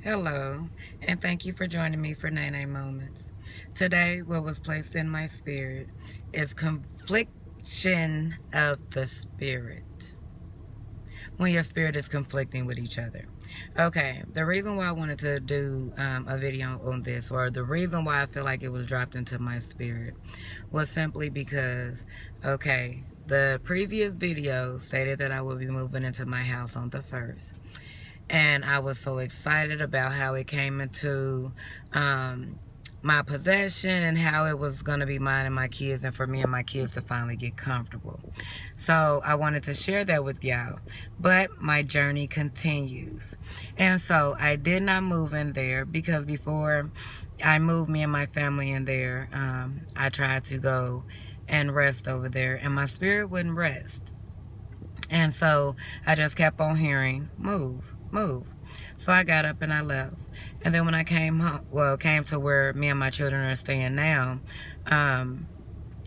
Hello, and thank you for joining me for Nene Moments. Today, what was placed in my spirit is confliction of the spirit. When your spirit is conflicting with each other. Okay, the reason why I wanted to do a video on this, or the reason why I feel like it was dropped into my spirit, was simply because, okay, the previous video stated that I would be moving into my house on the 1st. And I was so excited about how it came into my possession and how it was going to be mine and my kids, and for me and my kids to finally get comfortable. So I wanted to share that with y'all, but my journey continues. And so I did not move in there because before I moved me and my family in there, I tried to go and rest over there, and my spirit wouldn't rest. And so I just kept on hearing, move, move. So I got up and I left. And then when I came home, came to where me and my children are staying now, I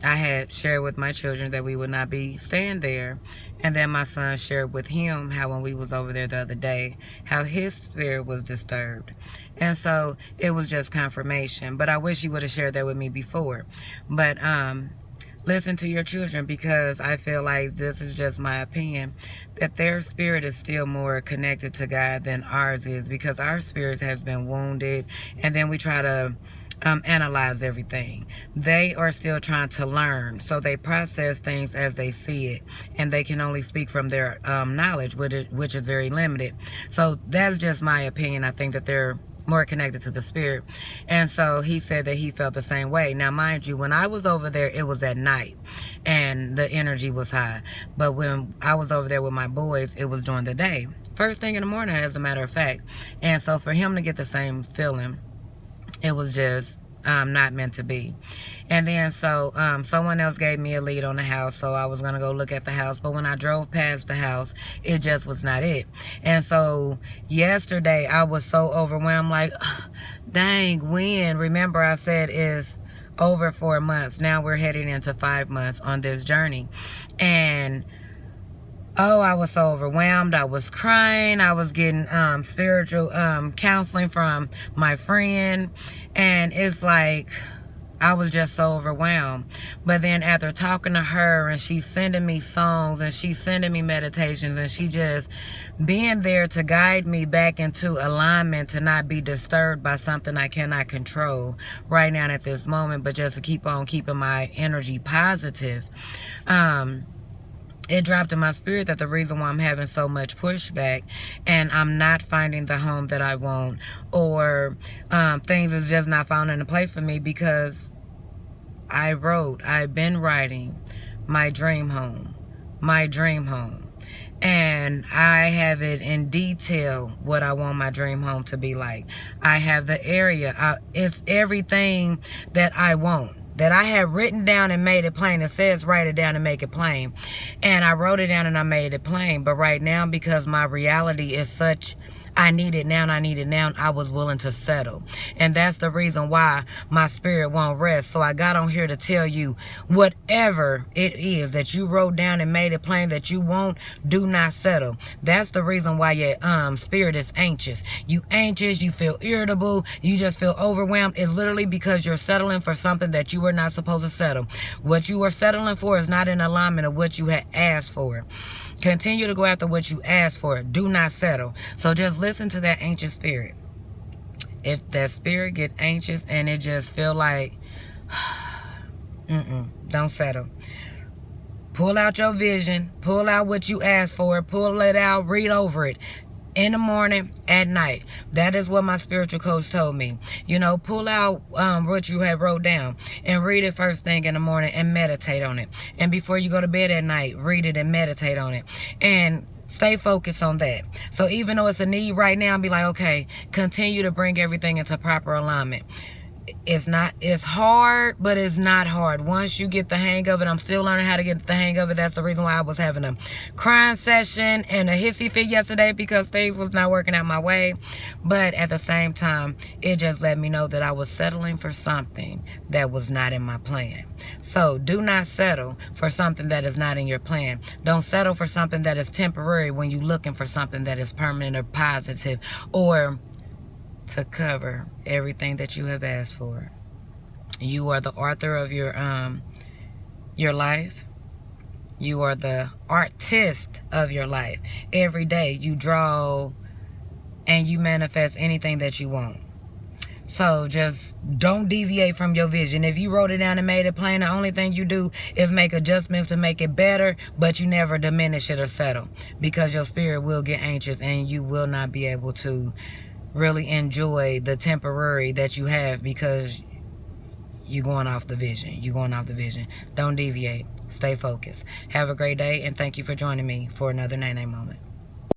had shared with my children that we would not be staying there. And then my son shared with him how when we was over there the other day, how his spirit was disturbed. And so it was just confirmation. But I wish you would have shared that with me before. But listen to your children, because I feel like, this is just my opinion, that their spirit is still more connected to God than ours is, because our spirits has been wounded, and then we try to analyze everything. They are still trying to learn, so they process things as they see it, and they can only speak from their knowledge, which is very limited. So that's just my opinion. I think that they're more connected to the spirit. And so he said that he felt the same way. Now, mind you, when I was over there, it was at night and the energy was high. But when I was over there with my boys, it was during the day. First thing in the morning, as a matter of fact. And so for him to get the same feeling, it was just not meant to be. And then so someone else gave me a lead on the house, so I was gonna go look at the house. But when I drove past the house, it just was not it. And so yesterday I was so overwhelmed, like, dang, when? Remember I said it's over 4 months. Now we're heading into 5 months on this journey. And oh, I was so overwhelmed. I was crying. I was getting spiritual counseling from my friend. And it's like, I was just so overwhelmed. But then after talking to her, and she's sending me songs, and she's sending me meditations, and she just being there to guide me back into alignment, to not be disturbed by something I cannot control right now at this moment, but just to keep on keeping my energy positive. It dropped in my spirit that the reason why I'm having so much pushback and I'm not finding the home that I want, or things is just not falling into place for me, because I've been writing my dream home, and I have it in detail what I want my dream home to be like. I have the area. It's everything that I want, that I have written down and made it plain. It says write it down and make it plain. And I wrote it down and I made it plain. But right now, because my reality is such, I need it now and I need it now, I was willing to settle. And that's the reason why my spirit won't rest. So I got on here to tell you, whatever it is that you wrote down and made it plain that you want, do not settle. That's the reason why your spirit is anxious. You anxious, you feel irritable, you just feel overwhelmed. It's literally because you're settling for something that you were not supposed to settle. What you are settling for is not in alignment of what you had asked for. Continue to go after what you asked for. Do not settle. So just listen to that anxious spirit. If that spirit get anxious and it just feel like, don't settle. Pull out your vision. Pull out what you asked for. Pull it out. Read over it. In the morning, at night. That is what my spiritual coach told me. You know, pull out what you have wrote down and read it first thing in the morning and meditate on it. And before you go to bed at night, read it and meditate on it. And stay focused on that. So even though it's a need right now, be like, okay, continue to bring everything into proper alignment. It's hard, but it's not hard. Once you get the hang of it, I'm still learning how to get the hang of it. That's the reason why I was having a crying session and a hissy fit yesterday, because things was not working out my way. But at the same time, it just let me know that I was settling for something that was not in my plan. So do not settle for something that is not in your plan. Don't settle for something that is temporary when you're looking for something that is permanent or positive, or to cover everything that you have asked for. You are the author of your life. You are the artist of your life. Every day you draw and you manifest anything that you want. So just don't deviate from your vision. If you wrote it down and made it plain, the only thing you do is make adjustments to make it better, but you never diminish it or settle, because your spirit will get anxious and you will not be able to really enjoy the temporary that you have, because you're going off the vision. You're going off the vision. Don't deviate. Stay focused. Have a great day, and thank you for joining me for another Nene Moment.